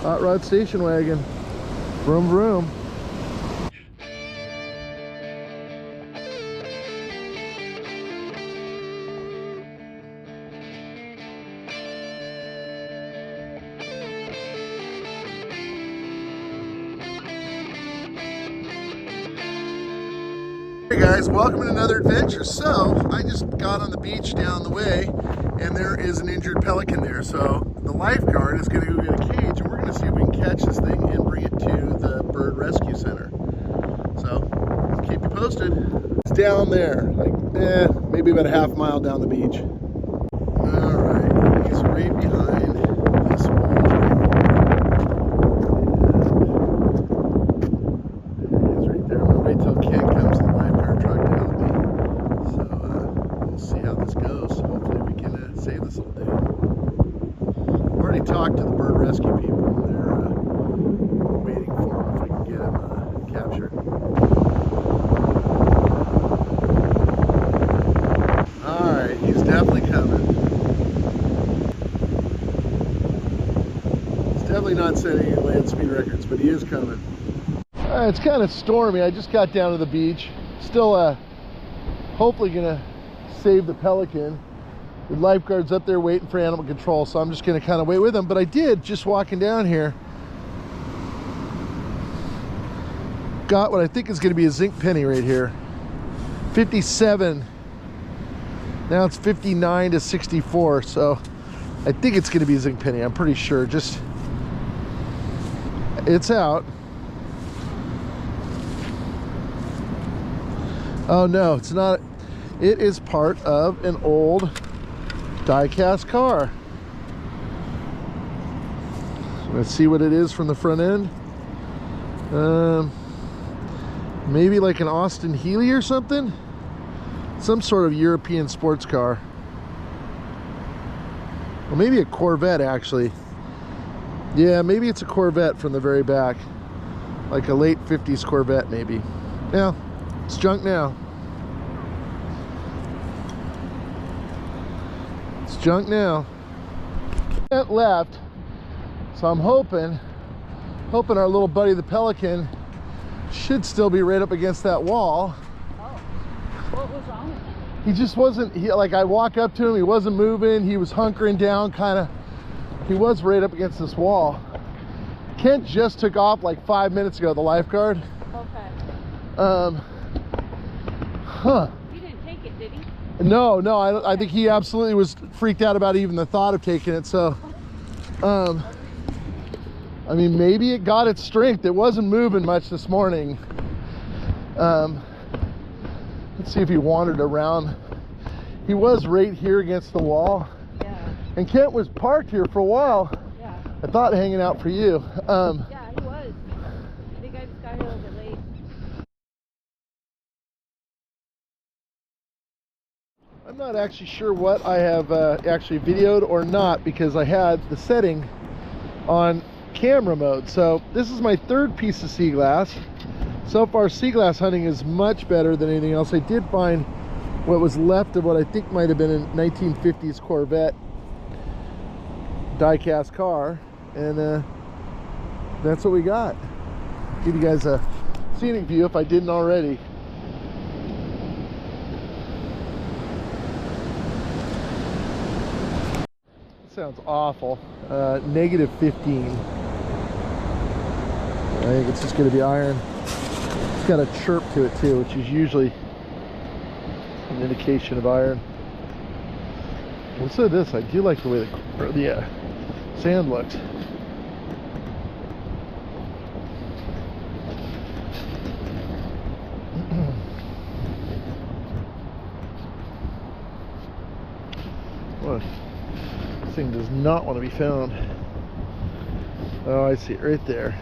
Hot rod station wagon. Vroom vroom. Hey guys, welcome to another adventure. So, I just got on the beach down the way and there is an injured pelican there. So, the lifeguard is going to go get a cage and we're going to see if we can catch this thing and bring it to the bird rescue center. So, keep you posted. It's down there, like maybe about a half mile down the beach. Alright, he's right behind this wall. He's right there. I'm going to wait till Ken comes to the lifeguard truck to help me. So, we'll see how this goes. Hopefully we can save this little dude. I've already talked to the bird rescue people. They're waiting for him if we can get him captured. Alright, he's definitely coming. He's definitely not setting any land speed records, but he is coming. It's kind of stormy. I just got down to the beach. Still hopefully gonna save the pelican. The lifeguard's up there waiting for animal control, so I'm just gonna kind of wait with him. But I did, just walking down here, got what I think is gonna be a zinc penny right here. 57. Now it's 59 to 64, so I think it's gonna be a zinc penny. I'm pretty sure. Just, it's out. Oh no, it's not. It is part of an old die-cast car. Let's see what it is from the front end. Maybe like an Austin Healey or something. Some sort of European sports car. Or maybe a Corvette, actually. Yeah, maybe it's a Corvette from the very back. Like a late 50s Corvette, maybe. Yeah, it's junk now. It's junk now. It left, so I'm hoping our little buddy the pelican should still be right up against that wall. What was wrong with him? He just wasn't, like I walk up to him, he wasn't moving, he was hunkering down he was right up against this wall. Kent just took off like 5 minutes ago, the lifeguard. Okay. He didn't take it, did he? No, I think he absolutely was freaked out about even the thought of taking it, so. I mean, maybe it got its strength. It wasn't moving much this morning. Let's see if he wandered around. He was right here against the wall. Yeah. And Kent was parked here for a while. Yeah. I thought hanging out for you. Yeah, he was. I think I just got here a little bit late. I'm not actually sure what I have actually videoed or not, because I had the setting on camera mode. So this is my third piece of sea glass. So far, sea glass hunting is much better than anything else. I did find what was left of what I think might have been a 1950s Corvette die-cast car, and that's what we got. Give you guys a scenic view if I didn't already. Sounds awful. Negative 15. I think it's just going to be iron. It's got a chirp to it too, which is usually an indication of iron. Let's say this, I do like the way the sand looks. Look, this thing does not want to be found. Oh, I see it right there.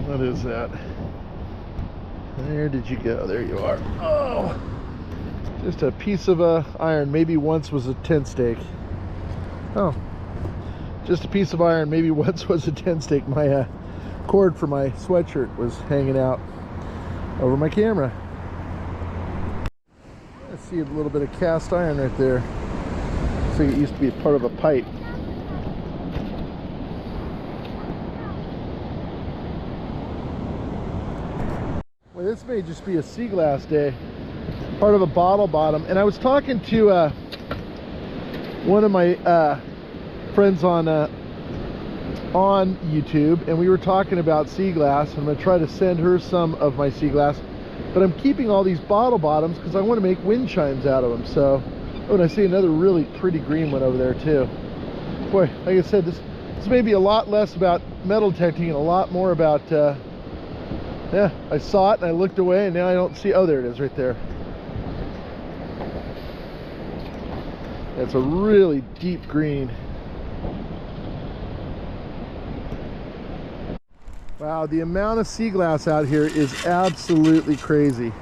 What is that? Where did you go? There you are. Oh, just a piece of iron. Maybe once was a tent stake. Oh, just a piece of iron. Maybe once was a tent stake. My cord for my sweatshirt was hanging out over my camera. I see a little bit of cast iron right there. Looks like it used to be part of a pipe. this may just be a sea glass day, part of a bottle bottom. And I was talking to one of my friends on YouTube, and we were talking about sea glass. I'm going to try to send her some of my sea glass, but I'm keeping all these bottle bottoms because I want to make wind chimes out of them. So, oh, and I see another really pretty green one over there too. Boy, like I said, this may be a lot less about metal detecting and a lot more about yeah, I saw it and I looked away, and now I don't see. Oh, there it is right there. That's a really deep green. Wow, the amount of sea glass out here is absolutely crazy.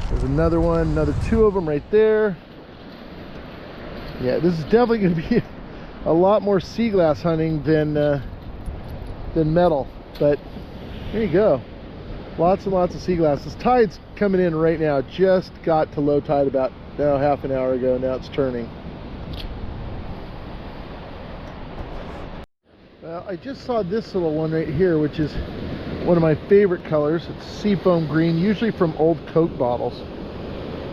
There's another one, another two of them right there. Yeah, this is definitely going to be a lot more sea glass hunting than metal, but there you go. Lots and lots of sea glass. This tide's coming in right now. Just got to low tide about now half an hour ago. Now it's turning. Well, I just saw this little one right here, which is one of my favorite colors. It's seafoam green, usually from old Coke bottles.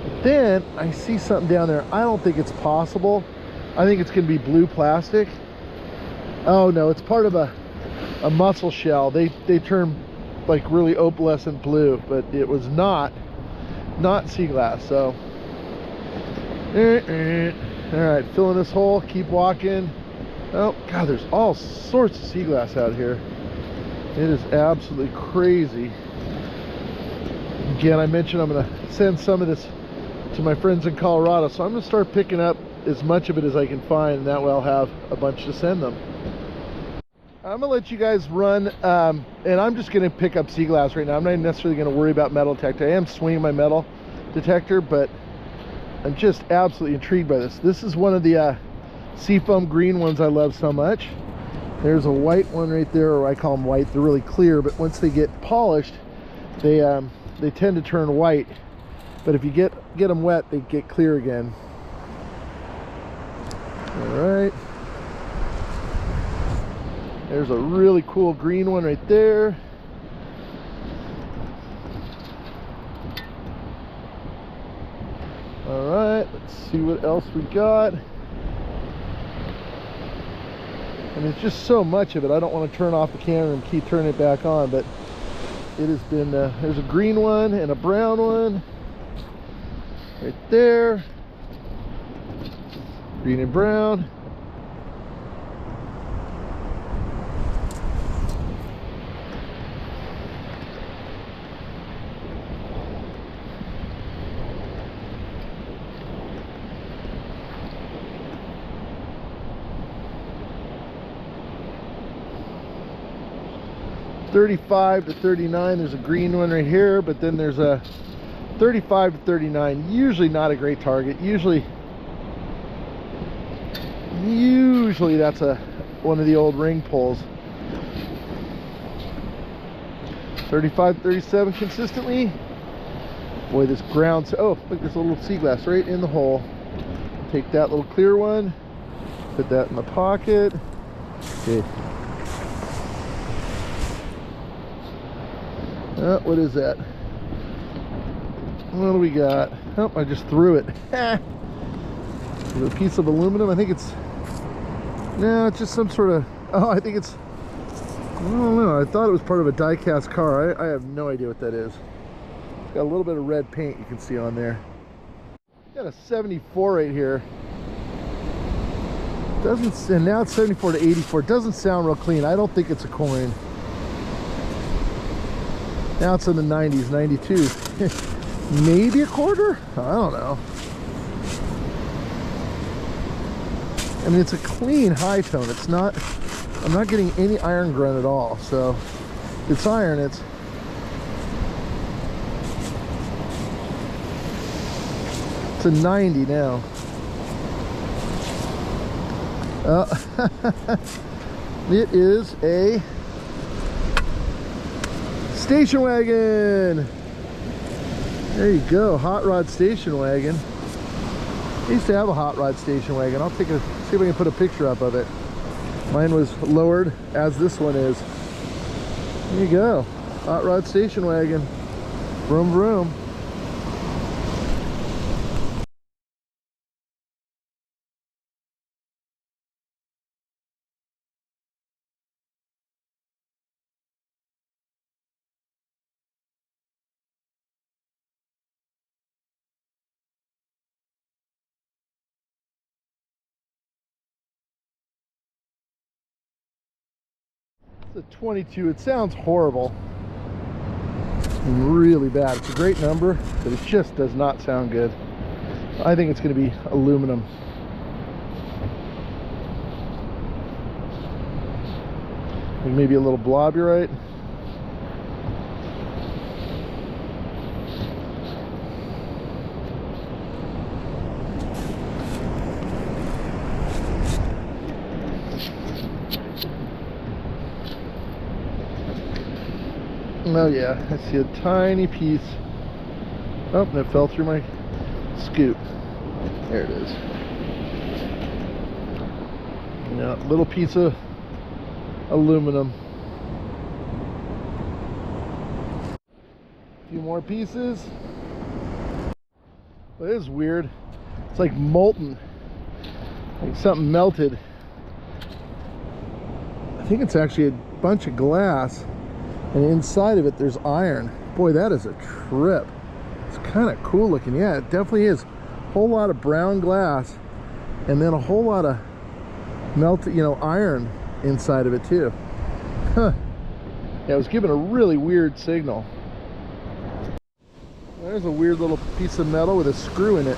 But then I see something down there. I don't think it's possible. I think it's going to be blue plastic. Oh no, it's part of a mussel shell. They turn like really opalescent blue, but it was not sea glass. So all right, filling this hole, keep walking. Oh god, there's all sorts of sea glass out here. It is absolutely crazy. Again, I mentioned I'm going to send some of this to my friends in Colorado, so I'm going to start picking up as much of it as I can find, and that way I'll have a bunch to send them. I'm going to let you guys run, and I'm just going to pick up sea glass right now. I'm not necessarily going to worry about metal detector. I am swinging my metal detector, but I'm just absolutely intrigued by this. This is one of the seafoam green ones I love so much. There's a white one right there, or I call them white. They're really clear, but once they get polished, they tend to turn white. But if you get them wet, they get clear again. All right. There's a really cool green one right there. All right, let's see what else we got. And it's just so much of it. I don't want to turn off the camera and keep turning it back on, but it has been, there's a green one and a brown one right there. Green and brown. $35 to $39. There's a green one right here, but then there's a $35 to $39. Usually not a great target. Usually that's one of the old ring pulls. 35 to 37 consistently. Boy, this ground. Oh, look, there's a little sea glass right in the hole. Take that little clear one, put that in the pocket. Okay. What is that? What do we got? Oh, I just threw it. Is it a piece of aluminum? I think it's... No, it's just some sort of... Oh, I think it's... I don't know. I thought it was part of a die-cast car. I have no idea what that is. It's got a little bit of red paint you can see on there. Got a 74 right here. Doesn't... And now it's 74 to 84. It doesn't sound real clean. I don't think it's a coin. Now it's in the 90s, 92. Maybe a quarter? I don't know. I mean, it's a clean high tone. It's not, I'm not getting any iron grunt at all. So it's iron. It's a 90 now. It is a station wagon. There you go, hot rod station wagon. I used to have a hot rod station wagon. I'll see if I can put a picture up of it. Mine was lowered, as this one is. There you go. Hot rod station wagon. Vroom vroom. It's a 22. It sounds horrible. Really bad. It's a great number, but it just does not sound good. I think it's going to be aluminum. I think maybe a little blobberite. Oh yeah, I see a tiny piece. Oh, and it fell through my scoop. There it is. Yeah, little piece of aluminum. A few more pieces. Well, it is weird. It's like molten. Like something melted. I think it's actually a bunch of glass. And inside of it there's iron. Boy, that is a trip. It's kind of cool looking. Yeah, it definitely is. Whole lot of brown glass and then a whole lot of melted, you know, iron inside of it too. Huh. Yeah, it was giving a really weird signal. There's a weird little piece of metal with a screw in it.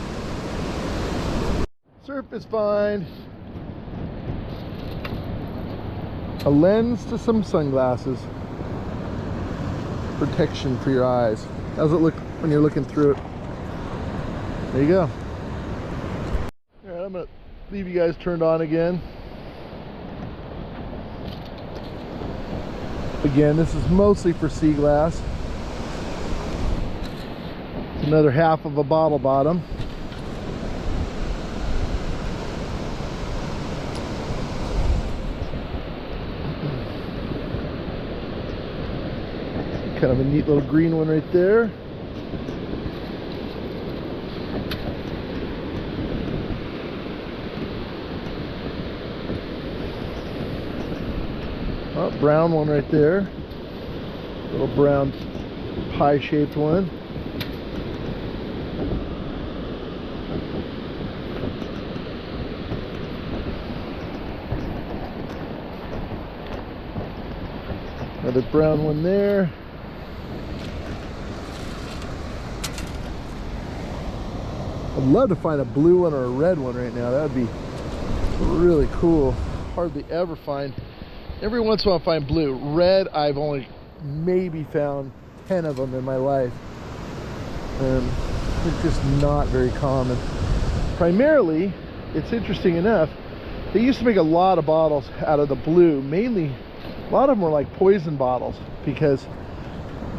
Surface find. A lens to some sunglasses. Protection for your eyes. How's it look when you're looking through it? There you go. All right, I'm gonna leave you guys turned on again. Again, this is mostly for sea glass. Another half of a bottle bottom. Kind of a neat little green one right there. Oh, brown one right there. Little brown pie-shaped one. Another brown one there. I'd love to find a blue one or a red one right now. That would be really cool. Hardly ever find. Every once in a while I find blue. Red, I've only maybe found 10 of them in my life. And it's just not very common. Primarily, it's interesting enough, they used to make a lot of bottles out of the blue. Mainly, a lot of them were like poison bottles because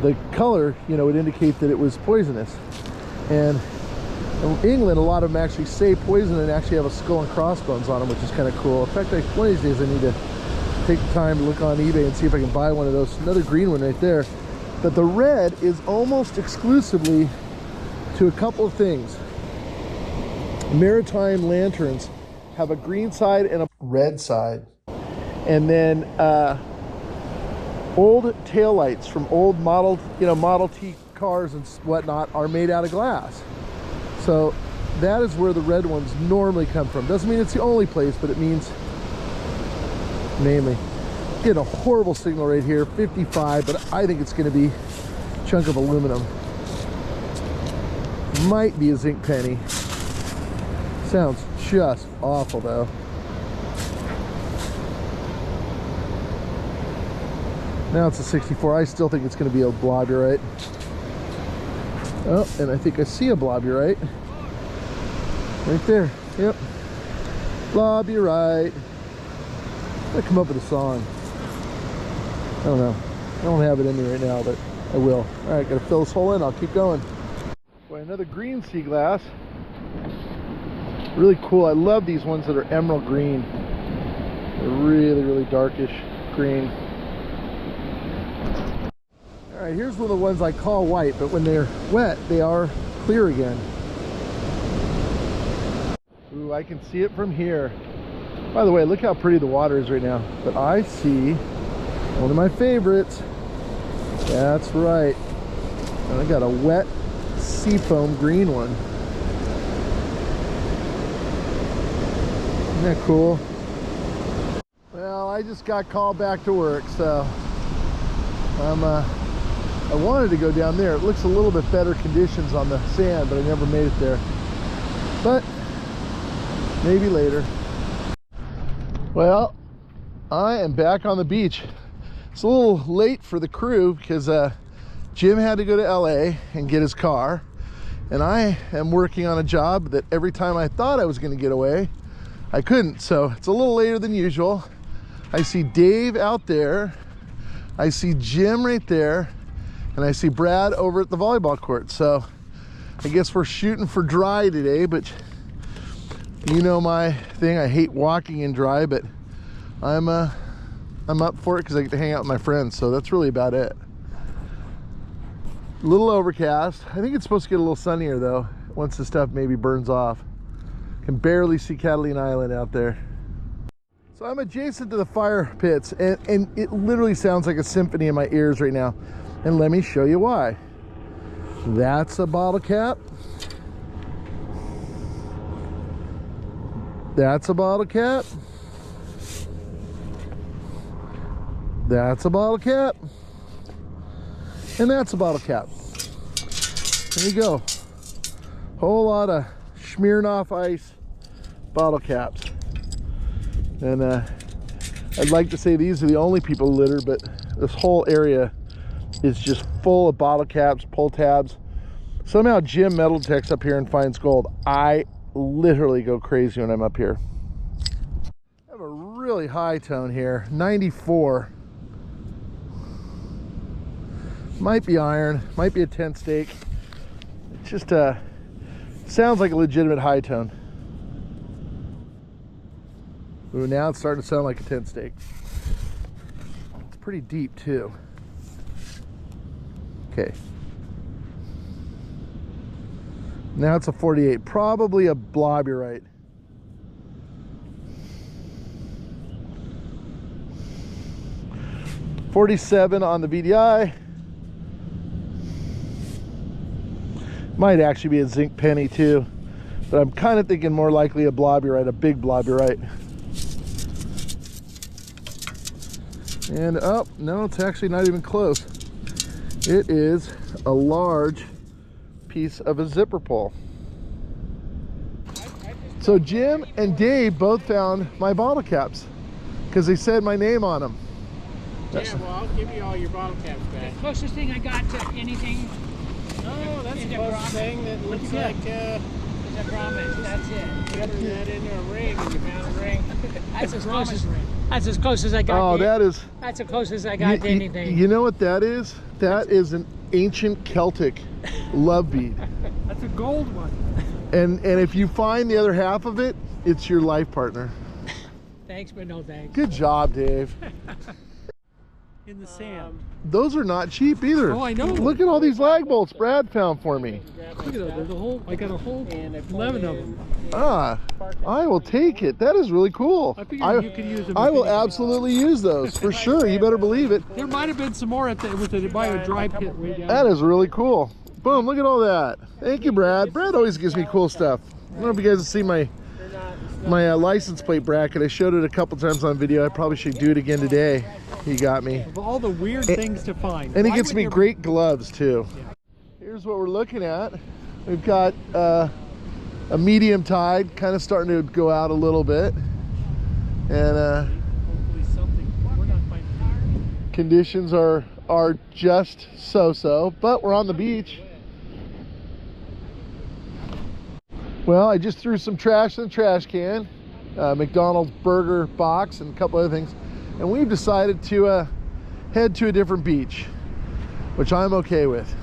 the color, you know, would indicate that it was poisonous. And in England, a lot of them actually say poison and actually have a skull and crossbones on them, which is kind of cool. In fact, one of these days I need to take the time to look on eBay and see if I can buy one of those. Another green one right there. But the red is almost exclusively to a couple of things. Maritime lanterns have a green side and a red side. And then old taillights from old Model T cars and whatnot are made out of glass. So that is where the red ones normally come from. Doesn't mean it's the only place, but it means mainly. Get a horrible signal right here, 55, but I think it's going to be a chunk of aluminum. Might be a zinc penny. Sounds just awful though. Now it's a 64. I still think it's going to be a blobberite. Oh, and I think I see a blobberite. Right there. Yep. Blobberite. I'll come up with a song. I don't know. I don't have it in me right now, but I will. All right, gotta fill this hole in. I'll keep going. Boy, another green sea glass. Really cool. I love these ones that are emerald green. They're really, really darkish green. All right, here's one of the ones I call white, but when they're wet, they are clear again. Ooh, I can see it from here. By the way, look how pretty the water is right now. But I see one of my favorites. That's right. I got a wet seafoam green one. Isn't that cool? Well, I just got called back to work, so I wanted to go down there. It looks a little bit better conditions on the sand, but I never made it there. But maybe later. Well, I am back on the beach. It's a little late for the crew because Jim had to go to LA and get his car, and I am working on a job that every time I thought I was going to get away, I couldn't. So it's a little later than usual. I see Dave out there, I see Jim right there, and I see Brad over at the volleyball court. So I guess we're shooting for dry today, but you know my thing, I hate walking in dry, but I'm up for it because I get to hang out with my friends. So that's really about it. A little overcast. I think it's supposed to get a little sunnier though once the stuff maybe burns off. Can barely see Catalina Island out there. So I'm adjacent to the fire pits, and it literally sounds like a symphony in my ears right now. And let me show you why. That's a bottle cap. That's a bottle cap. That's a bottle cap. And that's a bottle cap. There you go. Whole lot of Smirnoff Ice bottle caps. And I'd like to say these are the only people who litter, but this whole area is just full of bottle caps, pull tabs. Somehow Jim metal detects up here and finds gold. I literally go crazy when I'm up here. I have a really high tone here, 94. Might be iron, might be a 10 stake. It just sounds like a legitimate high tone. Ooh, now it's starting to sound like a 10 stake. It's pretty deep too. Okay. Now it's a 48, probably a blobberite. .47 on the VDI. Might actually be a zinc penny too, but I'm kind of thinking more likely a blobberite, a big blobberite. And oh, no, it's actually not even close. It is a large piece of a zipper pull. So Jim and Dave both found my bottle caps because they said my name on them. Yeah, well, I'll give you all your bottle caps back. The closest thing I got to anything. Oh, that's the closest thing that looks like It's a promise. That's it. you threw that into a ring and you found a ring. That's as close as. That's as close as I got. Oh, that is. That's as close as I got to anything. You know what that is? That is an ancient Celtic love bead. That's a gold one. And if you find the other half of it, it's your life partner. Thanks, but no thanks. Good job, Dave. In the sand. Those are not cheap either. Oh, I know. Look at all these lag bolts Brad found for me. Look at that. There's a whole. I got a whole 11 of them. Ah, I will take it. That is really cool. I figured you could use them. I will absolutely use those for sure. You better believe it. There might have been some more by a dry pit way down. That is really cool. Boom, look at all that. Thank you, Brad. Brad always gives me cool stuff. I don't know if you guys have seen my license plate bracket. I showed it a couple times on video. I probably should do it again today. He got me. Of all the weird things to find. And he gets me great gloves too. Yeah. Here's what we're looking at. We've got a medium tide, kind of starting to go out a little bit. And hopefully something. We're not finding. Conditions are just so-so, but we're on the beach. Well, I just threw some trash in the trash can, McDonald's burger box and a couple other things, and we've decided to head to a different beach, which I'm okay with.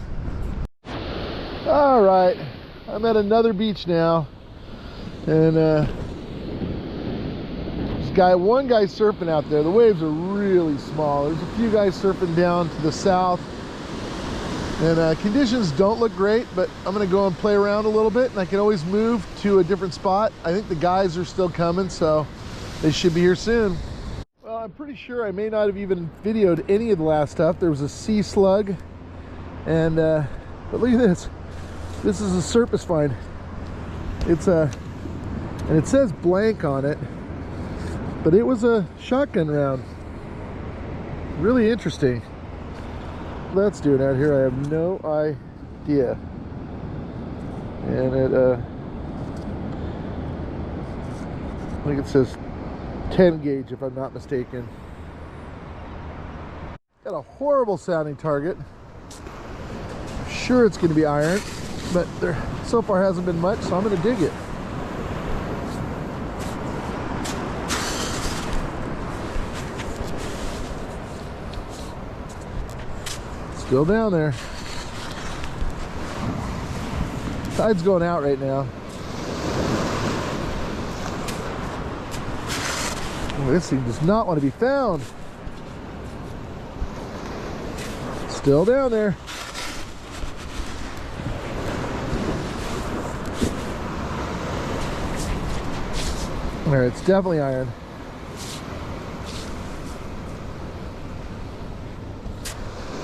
All right, I'm at another beach now, and there's one guy surfing out there. The waves are really small. There's a few guys surfing down to the south, And conditions don't look great, but I'm gonna go and play around a little bit, and I can always move to a different spot. I think the guys are still coming, so they should be here soon. Well, I'm pretty sure I may not have even videoed any of the last stuff. There was a sea slug, and but look at this. This is a surface find. It's and it says blank on it, but it was a shotgun round. Really interesting. That's doing out here, I have no idea. And it I think it says 10 gauge if I'm not mistaken. Got a horrible sounding target. I'm sure it's going to be iron, but there so far hasn't been much, so I'm going to dig it. Still down there. Tide's going out right now. Oh, this thing does not want to be found. Still down there. All right, it's definitely iron.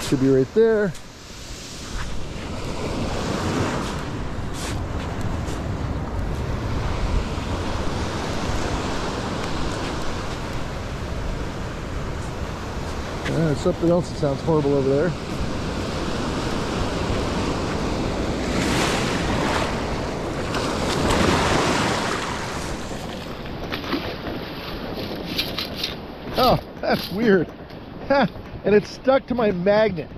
Should be right there. There's something else that sounds horrible over there. Oh, that's weird. And it's stuck to my magnet.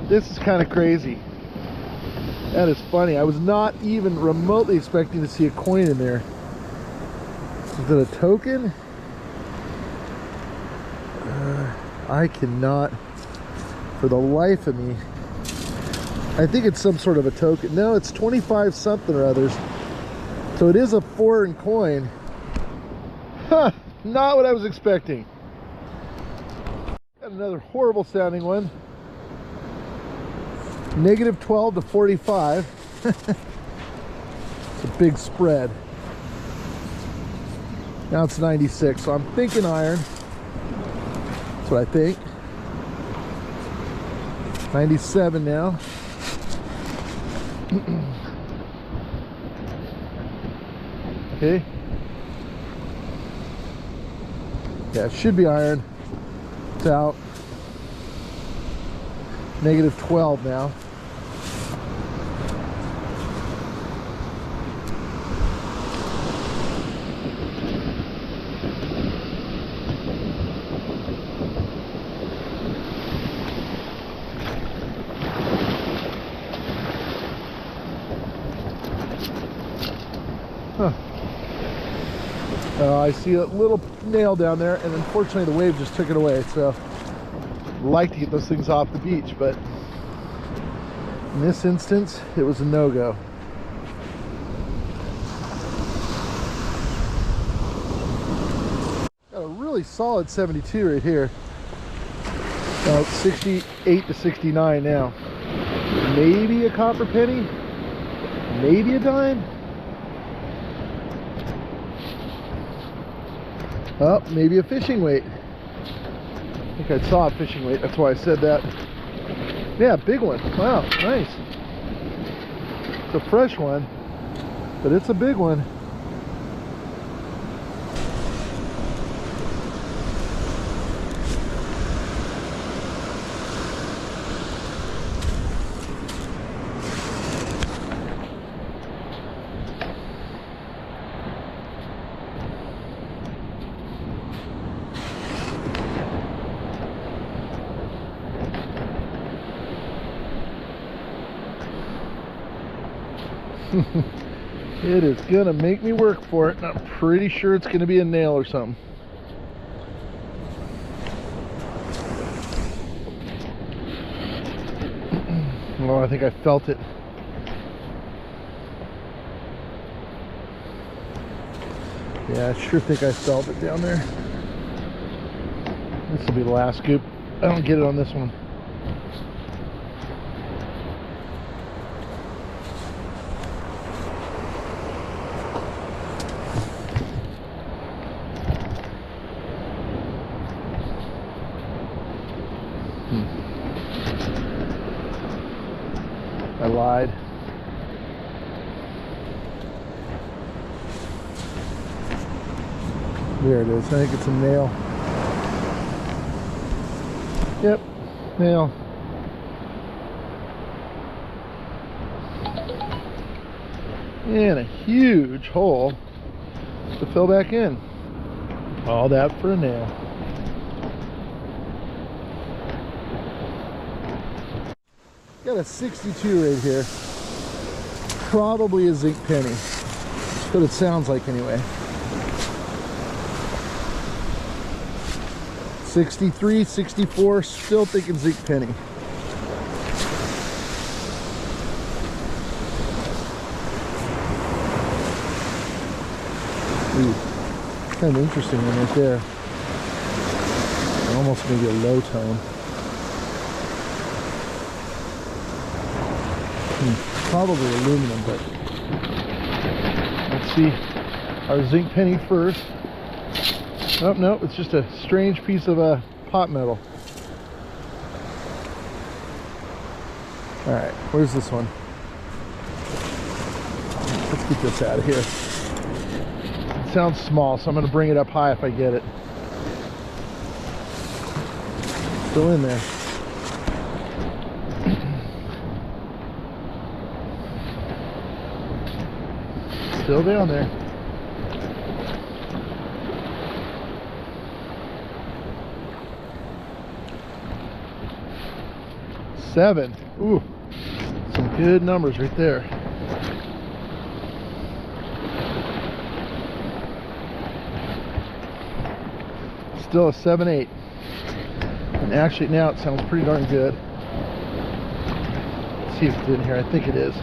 This is kind of crazy. That is funny. I was not even remotely expecting to see a coin in there. Is it a token? I cannot, for the life of me. I think it's some sort of a token. No, it's 25 something or others. So it is a foreign coin. Huh, not what I was expecting. Got another horrible sounding one. Negative 12 to 45. It's a big spread. Now it's 96, so I'm thinking iron. That's what I think. 97 now. Okay. Yeah, it should be iron. It's out. Negative 12 now. Huh. I see a little nail down there, and unfortunately the wave just took it away, so I'd like to get those things off the beach, but in this instance it was a no-go. Got a really solid 72 right here. About 68 to 69 now. Maybe a copper penny, maybe a dime. Oh, maybe a fishing weight. I think I saw a fishing weight, that's why I said that. Yeah, big one. Wow, nice. It's a fresh one, but it's a big one. It is gonna make me work for it, and I'm pretty sure it's gonna be a nail or something. Oh, I think I felt it. Yeah, I sure think I felt it down there. This will be the last scoop. I don't get it on this one. lied. There it is. I think it's a nail. Yep, nail. And a huge hole to fill back in. All that for a nail. Got a 62 right here. Probably a zinc penny. That's what it sounds like anyway. 63, 64, still thinking zinc penny. Ooh, kind of interesting one right there. Almost maybe a low tone. Probably aluminum, but let's see our zinc penny first. Oh, no, it's just a strange piece of pot metal. All right, where's this one? Let's get this out of here. It sounds small, so I'm going to bring it up high if I get it. Still in there. Still down there. Seven. Ooh, some good numbers right there. Still a 7/8. And actually now it sounds pretty darn good. Let's see if it's in here. I think it is.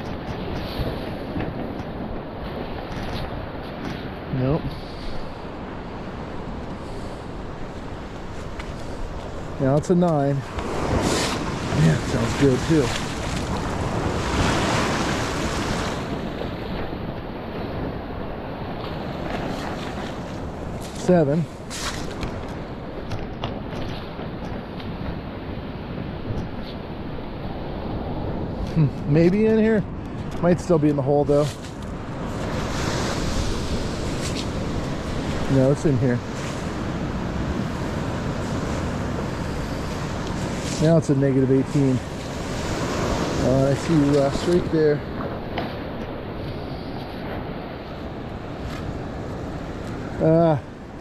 Nope. Now it's a 9. Yeah, it sounds good too. Seven. Maybe in here. Might still be in the hole though. No, it's in here. Now it's a -18. I see rust right there.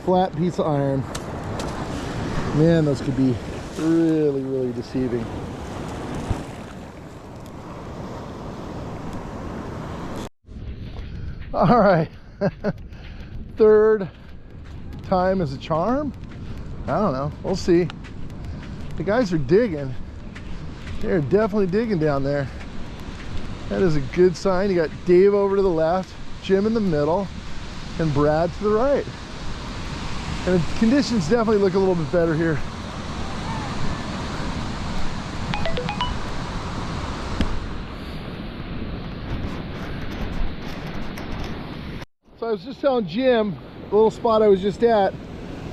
Flat piece of iron. Man, those could be really, really deceiving. All right. Third time is a charm. I don't know, we'll see. The guys are digging. They're definitely digging down there. That is a good sign. You got Dave over to the left, Jim in the middle, and Brad to the right. And the conditions definitely look a little bit better here. So I was just telling Jim, the little spot I was just at,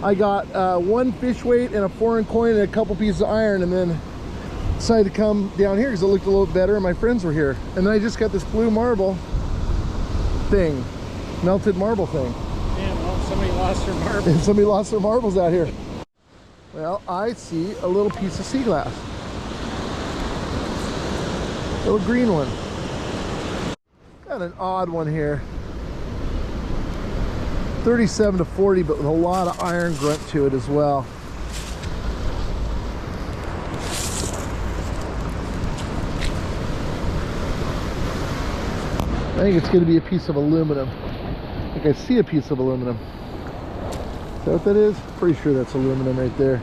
I got one fish weight and a foreign coin and a couple pieces of iron, and then decided to come down here because it looked a little better and my friends were here. And then I just got this blue marble thing, melted marble thing. Yeah, well, somebody lost their marbles. And somebody lost their marbles out here. Well, I see a little piece of sea glass. Little green one. Got an odd one here. 37 to 40, but with a lot of iron grunt to it as well. I think it's going to be a piece of aluminum. I think I see a piece of aluminum. Is that what that is? Pretty sure that's aluminum right there.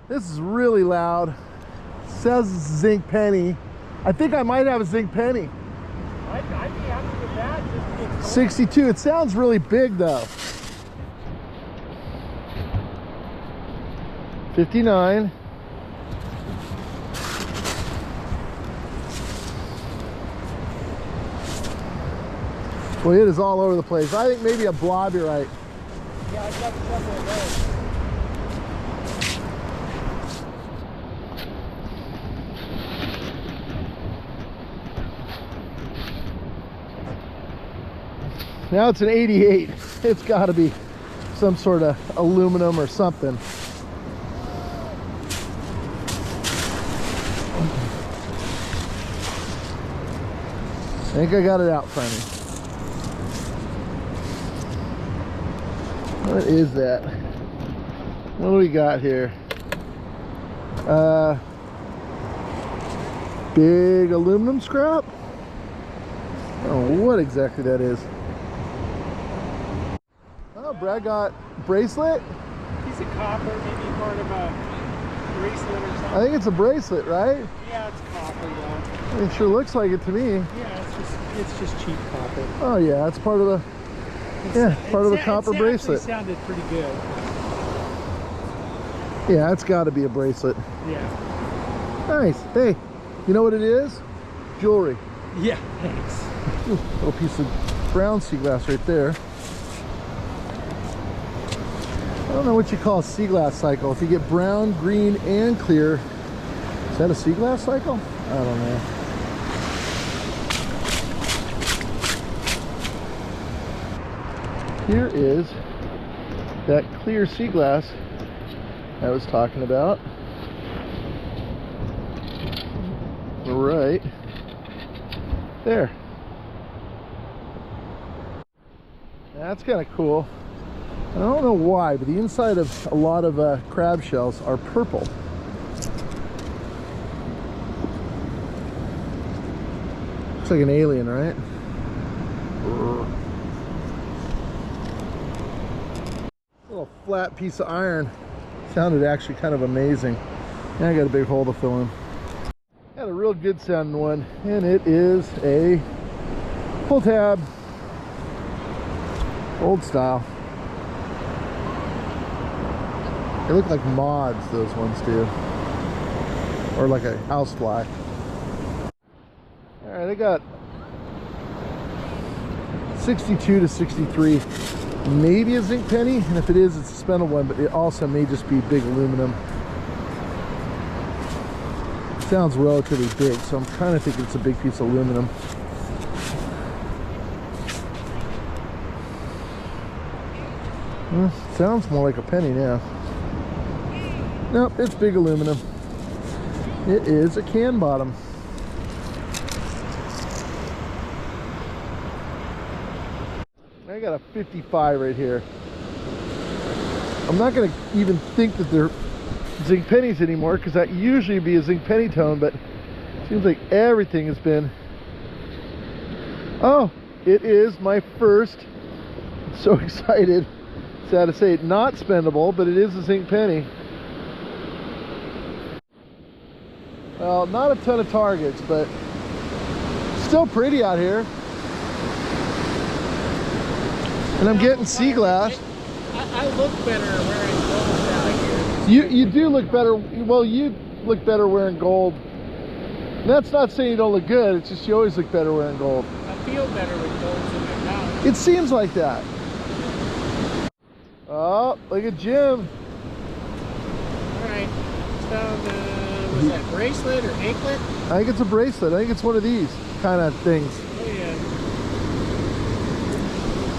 This is really loud. It says zinc penny. I think I might have a zinc penny. I'd be happy with that. 62. It sounds really big though. 59. Well, it is all over the place. I think maybe a blobberite. Yeah, I've got several of those. Now it's an 88. It's got to be some sort of aluminum or something. I think I got it out for me. What is that? What do we got here? Big aluminum scrap? I don't know what exactly that is. Oh, Brad got bracelet? Piece of copper, maybe part of a bracelet or something. I think it's a bracelet, right? Yeah, it's copper though. It sure looks like it to me. Yeah, it's just cheap copper. Oh yeah, it's part of the part of the copper bracelet. It sounded pretty good. Yeah, it's got to be a bracelet. Yeah. Nice. Hey, you know what it is? Jewelry. Yeah, thanks. Ooh, little piece of brown sea glass right there. I don't know what you call a sea glass cycle. If you get brown, green, and clear, is that a sea glass cycle? I don't know. Here is that clear sea glass I was talking about. Right there. That's kind of cool. I don't know why, but the inside of a lot of crab shells are purple. Looks like an alien, right? Little flat piece of iron. Sounded actually kind of amazing. And I got a big hole to fill in. Had a real good sounding one, and it is a Pulltab, old style. They look like mods, those ones do, or like a housefly. All right, I got 62 to 63, maybe a zinc penny, and if it is, it's a spindle one, but it also may just be big aluminum. Sounds relatively big, so I'm kind of thinking it's a big piece of aluminum. Sounds more like a penny now. Nope, it's big aluminum. It is a can bottom. I got a 55 right here. I'm not going to even think that they're zinc pennies anymore, because that usually be a zinc penny tone, but it seems like everything has been. Oh, it is my first. I'm so excited. Sad to say, not spendable, but it is a zinc penny. Well, not a ton of targets, but still pretty out here. And I'm getting sea glass. I look better wearing gold out here. You do look better. Well, you look better wearing gold. And that's not saying you don't look good. It's just you always look better wearing gold. I feel better with gold in my mouth. It seems like that. Oh, look at Jim. All right. So was that bracelet or anklet? I think it's a bracelet. I think it's one of these kind of things. Oh yeah.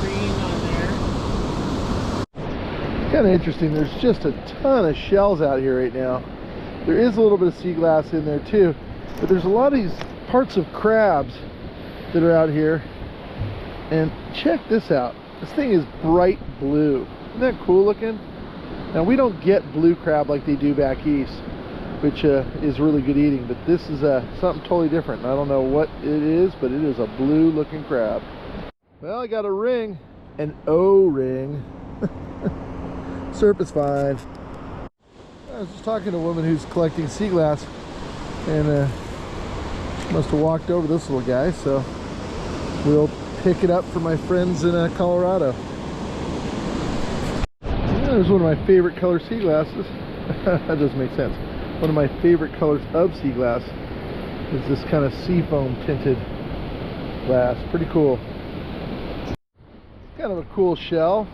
Green on there. Kind of interesting. There's just a ton of shells out here right now. There is a little bit of sea glass in there too, but there's a lot of these parts of crabs that are out here. And check this out. This thing is bright blue. Isn't that cool looking? Now, we don't get blue crab like they do back east, which is really good eating, but this is something totally different. I don't know what it is, but it is a blue looking crab. Well, I got a ring, an O-ring. Surf is fine. I was just talking to a woman who's collecting sea glass, and must have walked over this little guy, so we'll pick it up for my friends in Colorado. There's one of my favorite color sea glasses. That doesn't make sense. One of my favorite colors of sea glass is this kind of seafoam tinted glass. Pretty cool. Kind of a cool shell.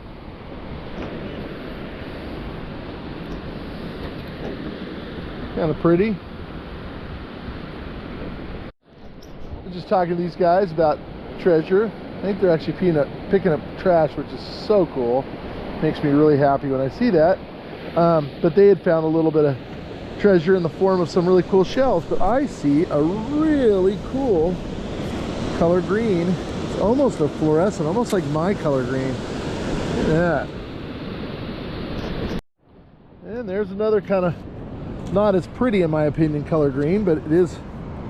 Kind of pretty. I was just talking to these guys about treasure. I think they're actually picking up trash, which is so cool. Makes me really happy when I see that. But they had found a little bit of treasure in the form of some really cool shells. But I see a really cool color green. It's almost a fluorescent, almost like my color green. Look at that. And there's another kind of not as pretty in my opinion color green, but it is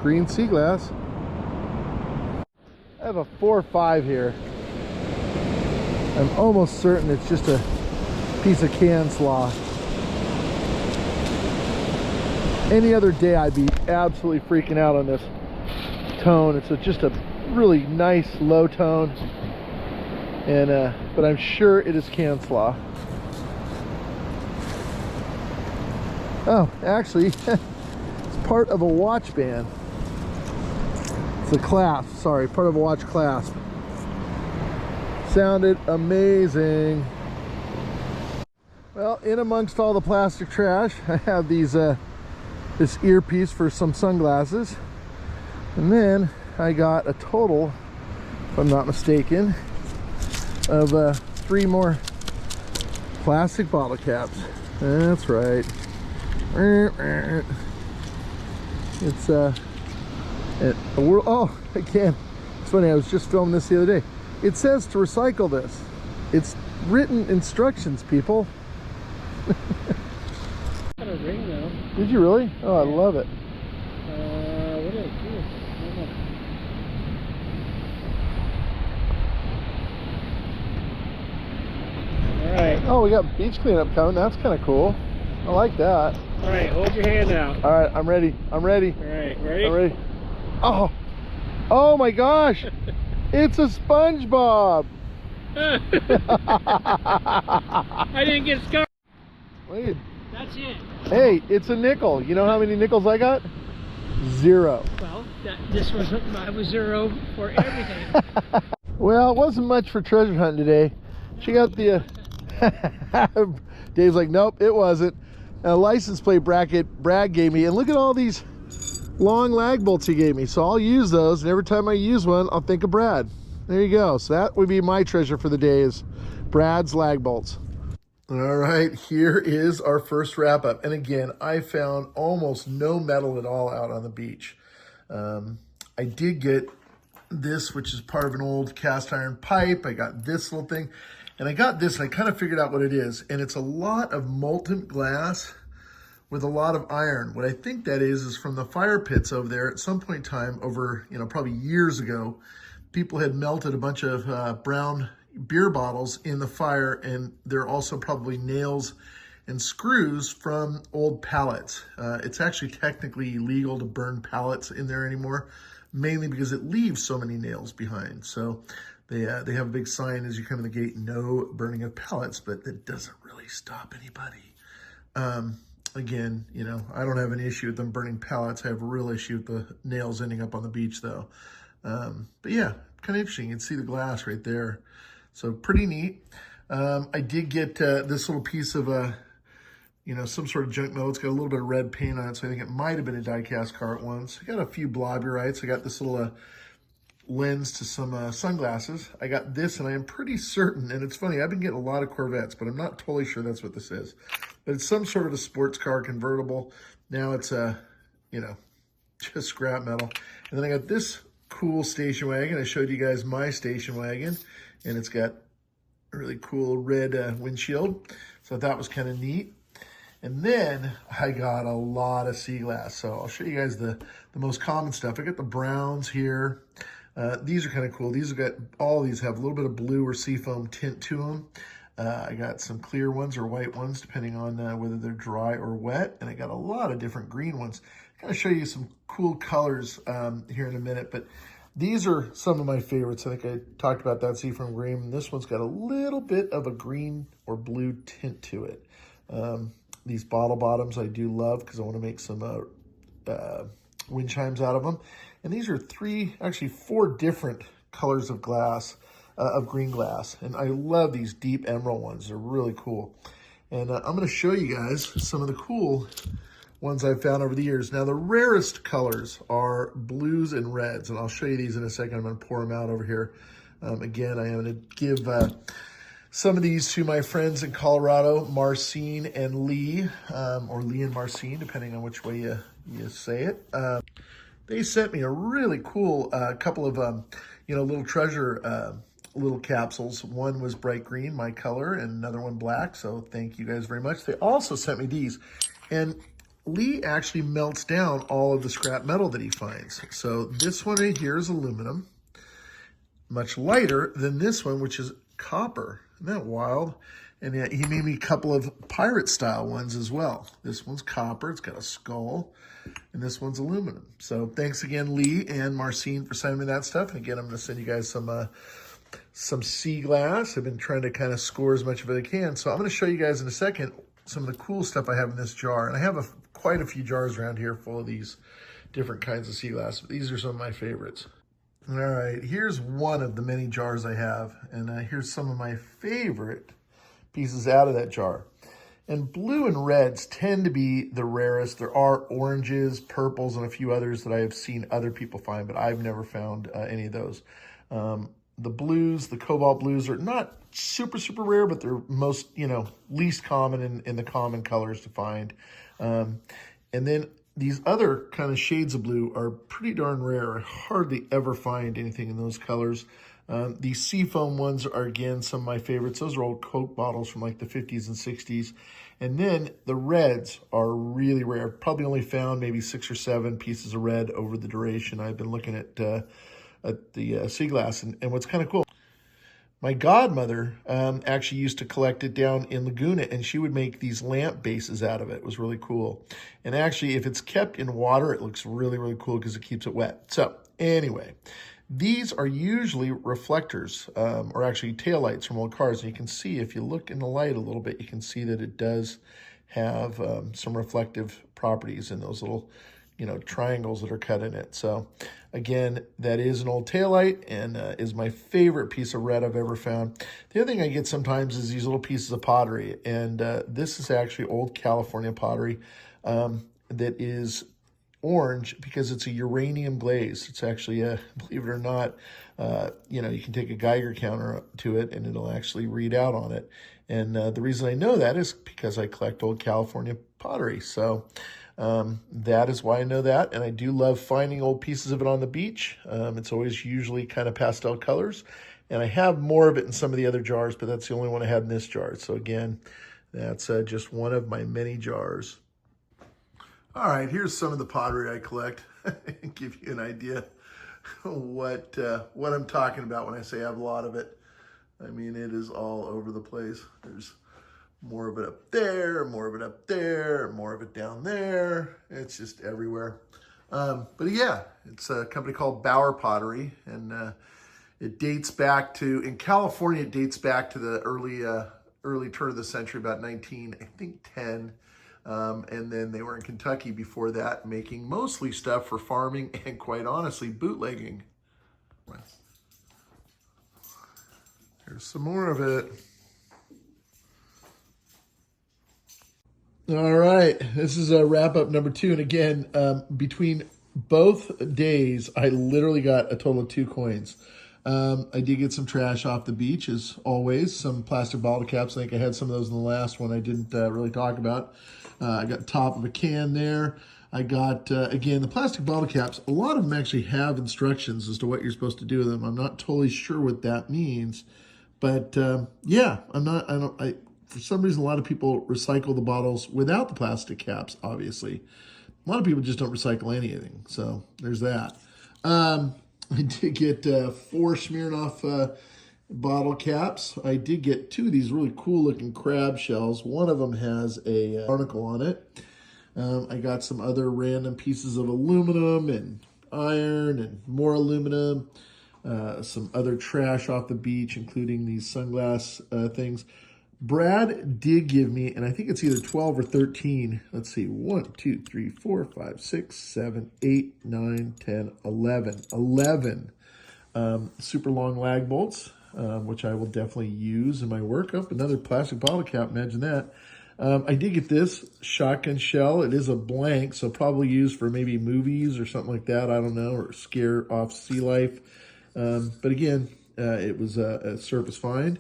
green sea glass. I have a 4-5 here. I'm almost certain it's just a piece of can slaw. Any other day I'd be absolutely freaking out on this tone. It's just a really nice low tone, and but I'm sure it is can slaw. Oh, actually, it's part of a watch band. It's a clasp, sorry, part of a watch clasp. Sounded amazing. Well, in amongst all the plastic trash, I have these this earpiece for some sunglasses, and then I got a total, if I'm not mistaken, of 3 more plastic bottle caps. That's right. It's a world. Oh, again, it's funny. I was just filming this the other day. It says to recycle this. It's written instructions, people. Got a ring though. Did you really? Oh, I love it. What did I do? All right. Oh, we got beach cleanup coming. That's kind of cool. I like that. All right, hold your hand out. All right, I'm ready. I'm ready. All right, ready? I'm ready. Oh, oh my gosh! It's a SpongeBob. I didn't get scarred. Wait. That's it. Hey, it's a nickel. You know how many nickels I got? 0. Well, I was 0 for everything. Well, it wasn't much for treasure hunting today. She got the Dave's like, nope, it wasn't. A license plate bracket Brad gave me, and look at all these long lag bolts he gave me. So I'll use those, and every time I use one, I'll think of Brad. There you go. So that would be my treasure for the day, is Brad's lag bolts. All right, here is our first wrap up. And again, I found almost no metal at all out on the beach. I did get this, which is part of an old cast iron pipe. I got this little thing, and I got this, and I kind of figured out what it is. And it's a lot of molten glass with a lot of iron. What I think that is from the fire pits over there. At some point in time, over, probably years ago, people had melted a bunch of brown beer bottles in the fire, and there are also probably nails and screws from old pallets. It's actually technically illegal to burn pallets in there anymore, mainly because it leaves so many nails behind. So they have a big sign as you come in the gate, no burning of pallets, but that doesn't really stop anybody. Again, I don't have an issue with them burning pallets. I have a real issue with the nails ending up on the beach though. But yeah, kind of interesting. You can see the glass right there. So pretty neat. I did get this little piece of some sort of junk metal. It's got a little bit of red paint on it, so I think it might have been a die-cast car at once. I got a few blobbyrites. I got this little lens to some sunglasses. I got this, and I am pretty certain, and it's funny, I've been getting a lot of Corvettes, but I'm not totally sure that's what this is. But it's some sort of a sports car convertible. Now it's just scrap metal. And then I got this cool station wagon. I showed you guys my station wagon, and it's got a really cool red windshield. So I thought it was kind of neat. And then I got a lot of sea glass. So I'll show you guys the most common stuff. I got the browns here. These are kind of cool. All these have a little bit of blue or seafoam tint to them. I got some clear ones or white ones, depending on whether they're dry or wet. And I got a lot of different green ones. I'm going to show you some cool colors here in a minute. But these are some of my favorites. I think I talked about that seafoam green. This one's got a little bit of a green or blue tint to it. These bottle bottoms I do love because I want to make some wind chimes out of them. And these are actually four different colors of glass, of green glass. And I love these deep emerald ones. They're really cool. And I'm going to show you guys some of the cool ones I've found over the years. Now, the rarest colors are blues and reds, and I'll show you these in a second. I'm going to pour them out over here. Again, I am going to give some of these to my friends in Colorado, Marcine and Lee, or Lee and Marcine, depending on which way you say it. They sent me a really cool couple of, little treasure little capsules. One was bright green, my color, and another one black. So thank you guys very much. They also sent me these. And Lee actually melts down all of the scrap metal that he finds. So this one right here is aluminum, much lighter than this one, which is copper. Isn't that wild? And yeah, he made me a couple of pirate style ones as well. This one's copper, it's got a skull, and this one's aluminum. So thanks again, Lee and Marcine, for sending me that stuff. And again, I'm gonna send you guys some sea glass. I've been trying to kind of score as much of it as I can. So I'm gonna show you guys in a second some of the cool stuff I have in this jar. And I have quite a few jars around here full of these different kinds of sea glass, but these are some of my favorites. All right, here's one of the many jars I have, and here's some of my favorite pieces out of that jar. And blue and reds tend to be the rarest. There are oranges, purples, and a few others that I have seen other people find, but I've never found any of those. The blues, the cobalt blues, are not super, super rare, but they're most, least common in the common colors to find. And then these other kind of shades of blue are pretty darn rare. I hardly ever find anything in those colors. These seafoam ones are, again, some of my favorites. Those are old Coke bottles from like the 50s and 60s. And then the reds are really rare. Probably only found maybe 6 or 7 pieces of red over the duration I've been looking at the sea glass. And what's kind of cool, my godmother actually used to collect it down in Laguna, and she would make these lamp bases out of it. It was really cool. And actually, if it's kept in water, it looks really, really cool because it keeps it wet. So anyway, these are usually reflectors, or actually taillights from old cars. And you can see, if you look in the light a little bit, you can see that it does have some reflective properties in those little, triangles that are cut in it. So again, that is an old taillight and is my favorite piece of red I've ever found. The other thing I get sometimes is these little pieces of pottery. And this is actually old California pottery that is orange because it's a uranium glaze. It's actually, believe it or not, you can take a Geiger counter to it and it'll actually read out on it. And the reason I know that is because I collect old California pottery. So that is why I know that. And I do love finding old pieces of it on the beach. It's always usually kind of pastel colors. And I have more of it in some of the other jars, but that's the only one I had in this jar. So again, that's just one of my many jars. All right, here's some of the pottery I collect. Give you an idea what I'm talking about when I say I have a lot of it. I mean, it is all over the place. There's more of it up there, more of it up there, more of it down there. It's just everywhere. But yeah, it's a company called Bauer Pottery, and it dates back to, in California, it dates back to the early turn of the century, about 1910. And then they were in Kentucky before that, making mostly stuff for farming and, quite honestly, bootlegging. Here's some more of it. All right, this is a wrap-up number 2. And again, between both days, I literally got a total of 2 coins. I did get some trash off the beach, as always. Some plastic bottle caps. I think I had some of those in the last one I didn't really talk about. I got top of a can there. I got, again, the plastic bottle caps. A lot of them actually have instructions as to what you're supposed to do with them. I'm not totally sure what that means. But, yeah, for some reason, a lot of people recycle the bottles without the plastic caps, obviously. A lot of people just don't recycle anything. So there's that. I did get 4 Smirnoff bottle caps. I did get 2 of these really cool looking crab shells. One of them has a barnacle on it. I got some other random pieces of aluminum and iron and more aluminum. Some other trash off the beach, including these sunglass things. Brad did give me, and I think it's either 12 or 13. Let's see, 1, 2, 3, 4, 5, 6, 7, 8, 9, 10, 11. 11 super long lag bolts, which I will definitely use in my work. Oh, another plastic bottle cap, imagine that. I did get this shotgun shell. It is a blank, so probably used for maybe movies or something like that. I don't know, or scare off sea life. But again, it was a surface find.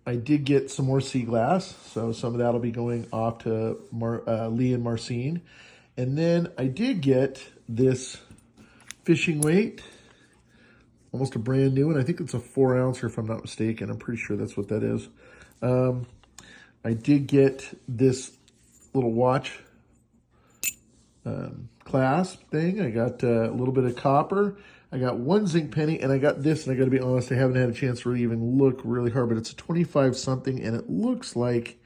I did get some more sea glass, so some of that will be going off to Lee and Marcine. And then I did get this fishing weight, almost a brand new one. I think it's a 4 ouncer if I'm not mistaken. I'm pretty sure that's what that is. I did get this little watch clasp thing. I got a little bit of copper. I got 1 zinc penny, and I got this, and I got to be honest, I haven't had a chance to really even look really hard, but it's a 25 something, and it looks like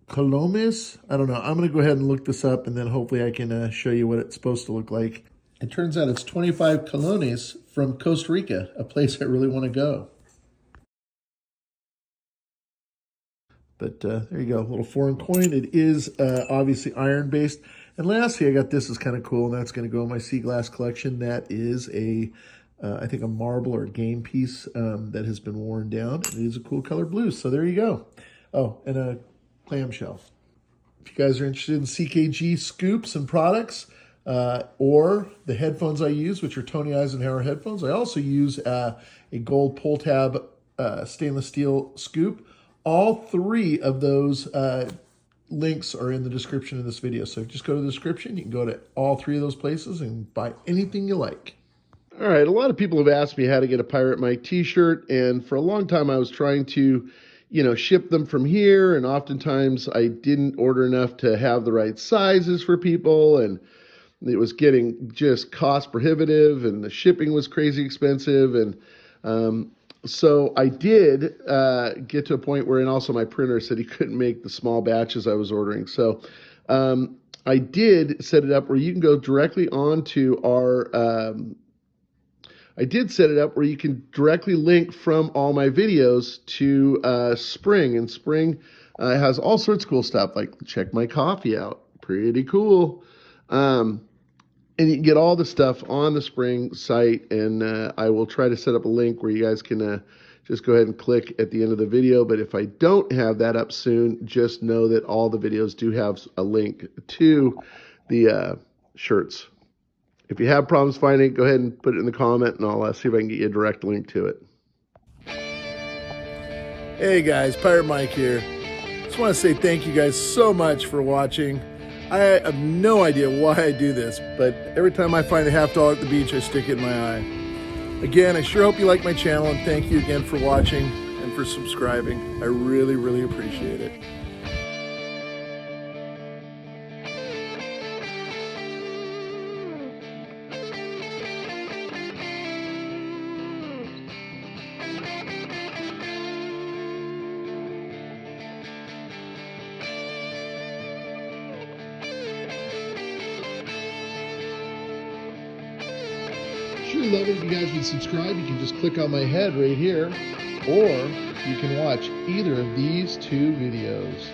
Colombes. I don't know. I'm going to go ahead and look this up, and then hopefully I can show you what it's supposed to look like. It turns out it's 25 colones from Costa Rica, a place I really want to go. But there you go, a little foreign coin. It is obviously iron-based. And lastly, I got this is kind of cool, and that's going to go in my sea glass collection. That is I think a marble or a game piece that has been worn down. It is a cool color blue, so there you go. Oh, and a clamshell. If you guys are interested in CKG scoops and products, or the headphones I use, which are Tony Eisenhower headphones, I also use a gold Pulltab stainless steel scoop. All 3 of those links are in the description of this video. So just go to the description. You can go to all 3 of those places and buy anything you like. All right, a lot of people have asked me how to get a Pirate Mike t-shirt, and for a long time I was trying to, ship them from here, and oftentimes I didn't order enough to have the right sizes for people, and it was getting just cost prohibitive, and the shipping was crazy expensive, and so I did get to a point where, and also my printer said he couldn't make the small batches I was ordering. So I did set it up where you can go directly onto our, I did set it up where you can directly link from all my videos to Spring. And Spring has all sorts of cool stuff, like check my coffee out. Pretty cool. And you can get all the stuff on the Spring site, and I will try to set up a link where you guys can just go ahead and click at the end of the video. But if I don't have that up soon, just know that all the videos do have a link to the shirts. If you have problems finding it, go ahead and put it in the comment, and I'll see if I can get you a direct link to it. Hey guys, Pirate Mike here. Just want to say thank you guys so much for watching. I have no idea why I do this, but every time I find a $50 at the beach, I stick it in my eye. Again, I sure hope you like my channel, and thank you again for watching and for subscribing. I really, really appreciate it. Sure love it if you guys would subscribe. You can just click on my head right here, or you can watch either of these 2 videos.